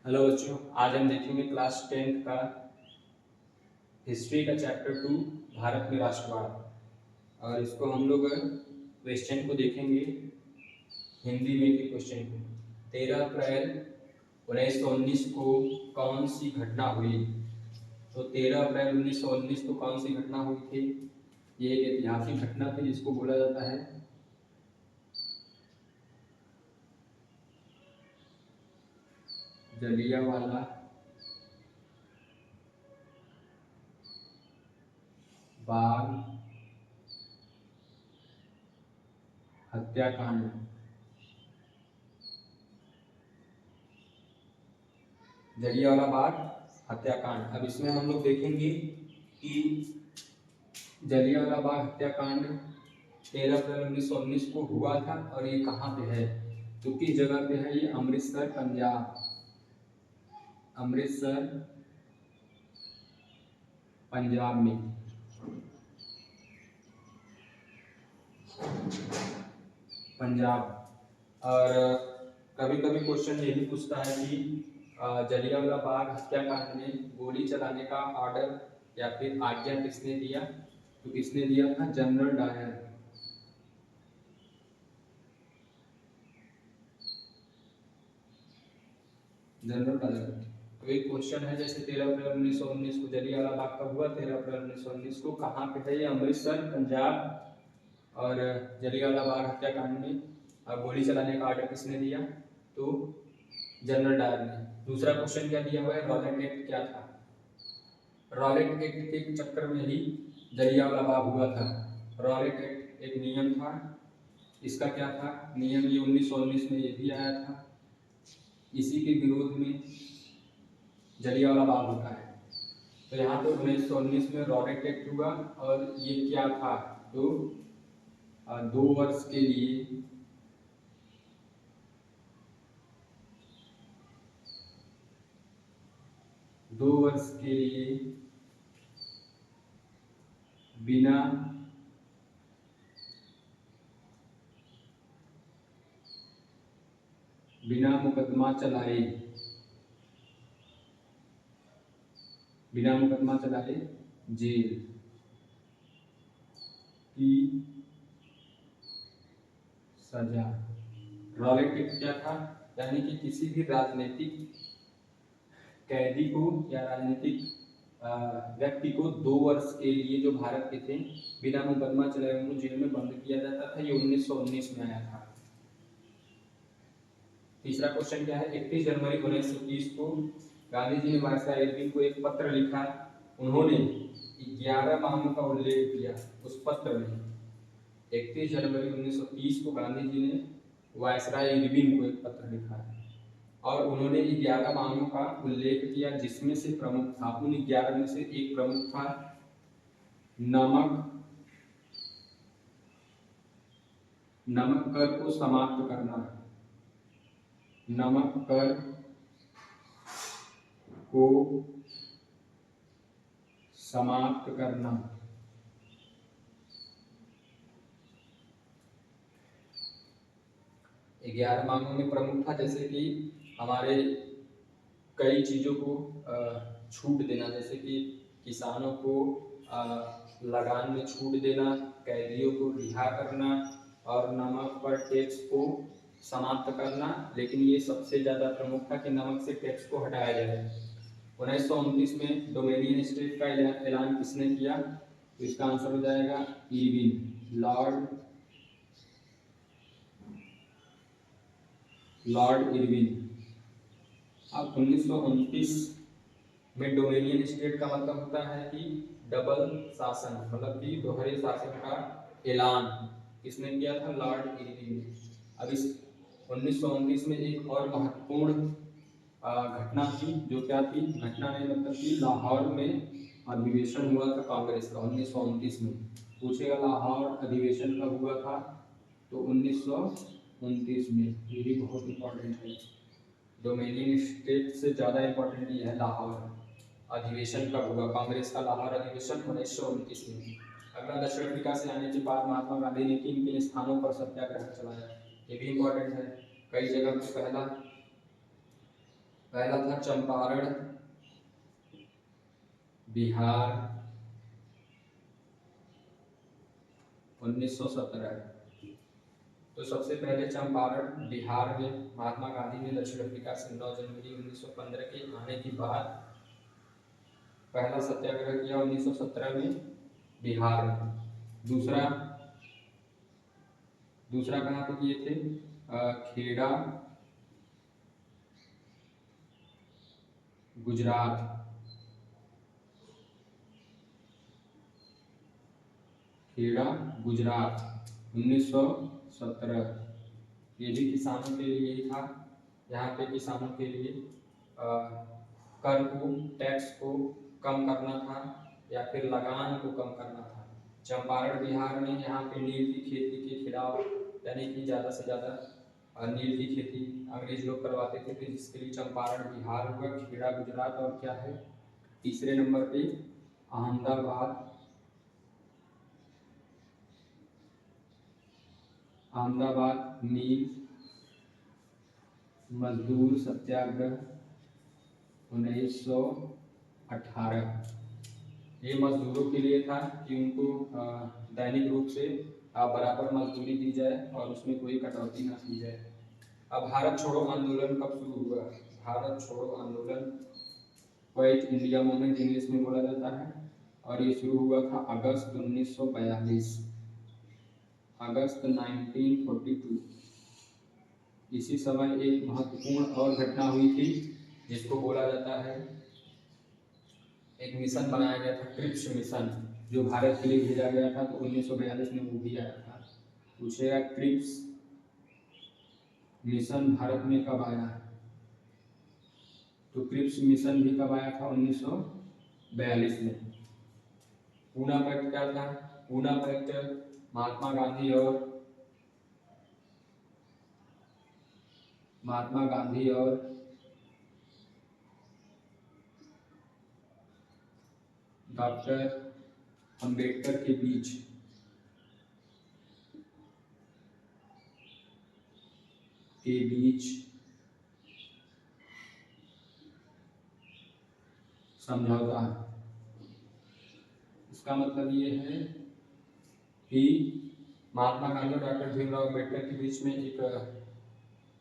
Hello बच्चों, आज हम देखेंगे क्लास 10th का हिस्ट्री का चैप्टर 2 भारत में राष्ट्रवाद। और इसको हम लोग क्वेश्चन को देखेंगे हिंदी में के क्वेश्चन को। 13 अप्रैल 1919 को कौन सी घटना हुई? तो 13 अप्रैल 1919 को कौन सी घटना हुई थी? ये एक ऐतिहासिक घटना थी जिसको बोला जाता है जलियांवाला बाग हत्याकांड। जलियांवाला बाग हत्याकांड। अब इसमें हम लोग देखेंगे कि जलियांवाला बाग हत्याकांड 13 अप्रैल 1919 को हुआ था और ये कहाँ पे है। तो किस जगह पे है? ये अमृतसर, पंजाब। अमृतसर, पंजाब में। पंजाब। और कभी कभी क्वेश्चन ये भी पूछता है कि जलियांवाला बाग हत्याकांड में गोली चलाने का ऑर्डर या फिर आज्ञा किसने दिया? तो किसने दिया था? General Dyer. General Dyer. तो एक क्वेश्चन है, जैसे 13 अप्रैल 1919 को जलियांवाला बाग कब हुआ? 13 अप्रैल 1919 को। कहाँ पे है ये? अमृतसर, पंजाब। और जलियांवाला बाग हत्याकांड में गोली चलाने का ऑर्डर किसने दिया? तो जनरल डायर ने। दूसरा क्वेश्चन क्या दिया हुआ है? रॉलेट एक्ट क्या था? रॉलेट एक्ट के चक्कर में ही जलियांवाला बाग हुआ था। रॉलेट एक्ट एक नियम था। इसका क्या था नियम? ये 1919 में ये भी आया था। इसी के विरोध में जलियांवाला बाग होता है। तो यहाँ पे 1919 में रॉलेट एक्ट हुआ और ये क्या था? तो 2 वर्ष के लिए 2 वर्ष के लिए बिना मुकदमा चलाए जेल की सजा। रॉलेट एक्ट क्या था? यानी कि किसी भी राजनीतिक कैदी को या राजनीतिक व्यक्ति को 2 वर्ष के लिए, जो भारत के थे, बिना मुकदमा चलाए उनको जेल में बंद किया जाता था। ये 1919 में आया था। तीसरा क्वेश्चन क्या है? 31 जनवरी 1930 को गांधी जी ने वायसराय इरविन को एक पत्र लिखा। उन्होंने 11 मांगों का उल्लेख किया उस पत्र में। 31 जनवरी 1930 को गांधी जी ने वायसराय इरविन को एक पत्र लिखा है और उन्होंने 11 मांगों का उल्लेख किया, जिसमें से प्रमुख था, उन 11 में से एक प्रमुख था नमक कर को समाप्त करना। नमक कर को समाप्त करना। ग्यारह मांगों में प्रमुख था जैसे कि हमारे कई चीजों को छूट देना, जैसे कि किसानों को लगान में छूट देना, कैदियों को रिहा करना और नमक पर टैक्स को समाप्त करना। लेकिन ये सबसे ज्यादा प्रमुख था कि नमक से टैक्स को हटाया जाए। 1929 में डोमिनियन स्टेट का ऐलान किसने किया? तो इसका आंसर हो जाएगा इरविन, लॉर्ड इरविन। अब 1929 में डोमिनियन स्टेट का मतलब होता है कि डबल शासन, मतलब कि दोहरे शासन का ऐलान किसने किया था? लॉर्ड इरविन ने। अब इस 1929 में एक और महत्वपूर्ण घटना थी, जो क्या थी? घटना ने मतलब कि लाहौर में अधिवेशन हुआ था कांग्रेस का 1929 में। पूछेगा लाहौर अधिवेशन कब हुआ था? तो 1929 में। ये भी बहुत इंपॉर्टेंट है। डोमिनियन स्टेट से ज़्यादा इंपॉर्टेंट ये है लाहौर अधिवेशन कब हुआ? कांग्रेस का लाहौर अधिवेशन 1929 में। अगला, दक्षिण अफ्रीका से आने के बाद महात्मा गांधी ने किन किन स्थानों पर सत्याग्रह चलाया? ये भी इंपॉर्टेंट है। कई जगह पे पहला पहला था चंपारण बिहार 1917। तो सबसे पहले चंपारण बिहार में महात्मा गांधी ने दक्षिण अफ्रीका से 9 जनवरी 1915 के आने के बाद पहला सत्याग्रह किया 1917 में बिहार में। दूसरा कहाँ पे किए थे? खेड़ा गुजरात। खेड़ा गुजरात 1917। ये भी किसानों के लिए ही था। यहाँ पे किसानों के लिए कर को, टैक्स को कम करना था या फिर लगान को कम करना था। चंपारण बिहार में यहाँ पे नील की खेती के खिलाफ, यानी कि ज़्यादा से ज़्यादा नील की खेती अंग्रेज लोग करवाते थे, तो जिसके लिए चंपारण बिहार हुआ। खेड़ा गुजरात। और क्या है तीसरे नंबर पे? अहमदाबाद नील मजदूर सत्याग्रह 1918। ये मजदूरों के लिए था कि उनको दैनिक रूप से बराबर मजदूरी दी जाए और उसमें कोई कटौती ना की जाए। अब भारत छोड़ो आंदोलन कब शुरू हुआ? भारत छोड़ो आंदोलन, क्विट इंडिया मूवमेंट इंग्लिश में बोला जाता है, और ये शुरू हुआ था अगस्त 1942, अगस्त 1942। इसी समय एक महत्वपूर्ण और घटना हुई थी जिसको बोला जाता है, एक मिशन बनाया गया था क्रिप्स मिशन, जो भारत के लिए भेजा गया था। तो 1942 में वो भी आया था। पूछेगा क्रिप्स मिशन भारत में कब आया? तो क्रिप्स मिशन भी कब आया था? 1942 में। पूना पैक्ट क्या था? पूना पैक्ट महात्मा गांधी और डॉक्टर अंबेडकर के बीच समझौता है। इसका मतलब ये है कि महात्मा गांधी और डॉक्टर भीमराव अंबेडकर के बीच में एक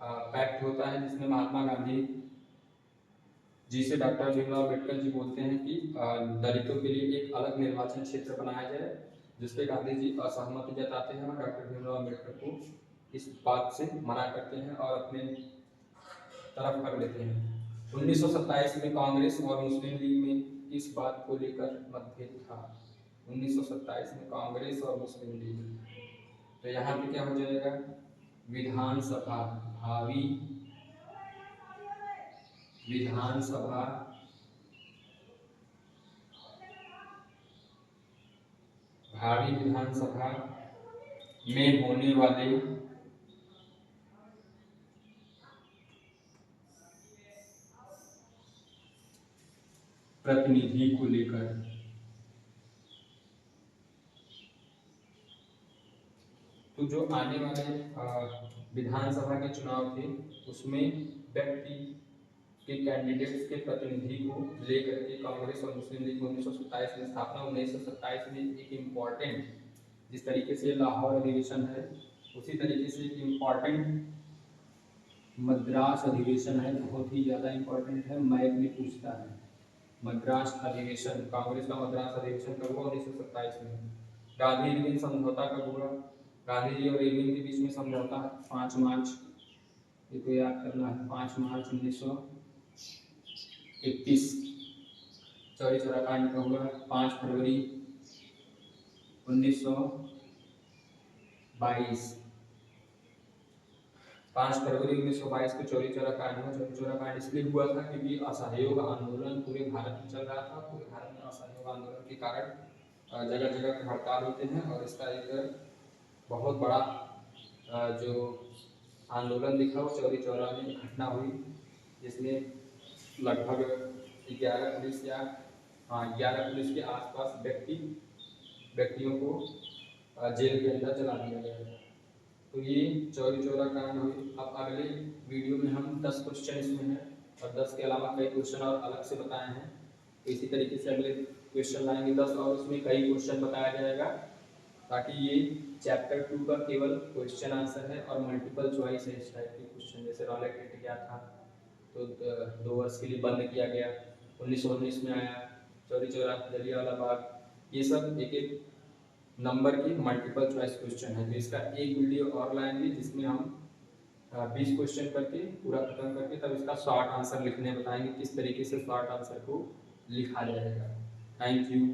पैक्ट होता है, जिसमें महात्मा गांधी जी से डॉक्टर भीमराव अंबेडकर जी बोलते हैं कि दलितों के लिए एक अलग निर्वाचन क्षेत्र बनाया जाए, जिसपे गांधी जी असहमति जताते हैं और डॉक्टर भीमराव अंबेडकर को इस बात से मना करते हैं और अपने तरफ कर लेते हैं। 1927 में कांग्रेस और मुस्लिम लीग में इस बात को लेकर मतभेद था। 1927 में कांग्रेस और मुस्लिम लीग। तो यहाँ पे क्या हो जाएगा? विधानसभा, भावी विधानसभा में होने वाले प्रतिनिधि को लेकर। तो जो आने वाले विधानसभा के चुनाव थे, उसमें व्यक्ति के कैंडिडेट्स के प्रतिनिधि को लेकर के कांग्रेस और मुस्लिम लीग 1927 में स्थापना। 1927 में एक इम्पॉर्टेंट, जिस तरीके से लाहौर अधिवेशन है, उसी तरीके से एक इम्पॉर्टेंट मद्रास अधिवेशन है, बहुत ही ज़्यादा इम्पॉर्टेंट है, मैथ में पूछता है। मद्रास अधिवेशन, कांग्रेस का मद्रास अधिवेशन कब हुआ? 1927 में। गांधी इरविन समझौता कब हुआ? गांधी जी और इरविन के बीच में समझौता 5 मार्च, ये तो याद करना है, 5 मार्च 1931। चौरी चौरा कांड कब हुआ? 5 फरवरी 1922। 5 फरवरी 1922 को चौरी चौरा कांड हुआ। चौरी चौरा कांड इसलिए हुआ था क्योंकि असहयोग आंदोलन पूरे भारत में चल रहा था। पूरे भारत में असहयोग आंदोलन के कारण जगह जगह पे हड़ताल होते हैं, और इसका एक बहुत बड़ा जो आंदोलन दिखा वो चौरी चौरा में घटना हुई, जिसमें लगभग 11 पुलिस के आसपास व्यक्तियों को जेल के अंदर जला दिया गया। तो ये चौरी चौरा कांड हुई। अब अगले वीडियो में हम 10 क्वेश्चन इसमें है, और 10 के अलावा कई क्वेश्चन और अलग से बताए हैं। तो इसी तरीके से अगले क्वेश्चन लाएंगे 10 और उसमें कई क्वेश्चन बताया जाएगा, ताकि ये चैप्टर 2 का केवल क्वेश्चन आंसर है और मल्टीपल चॉइस है। इस टाइप के क्वेश्चन जैसे रॉलेट हिट क्या था, तो 2 वर्ष के लिए बंद किया गया, 1919 में आया, चौरी चौरा जलियांवाला बाग, ये सब एक एक नंबर की मल्टीपल चॉइस क्वेश्चन है। तो इसका एक वीडियो और लाएंगे जिसमें हम 20 क्वेश्चन करके पूरा खत्म करके तब इसका शॉर्ट आंसर लिखने बताएंगे, किस तरीके से शॉर्ट आंसर को लिखा जाएगा। Thank you.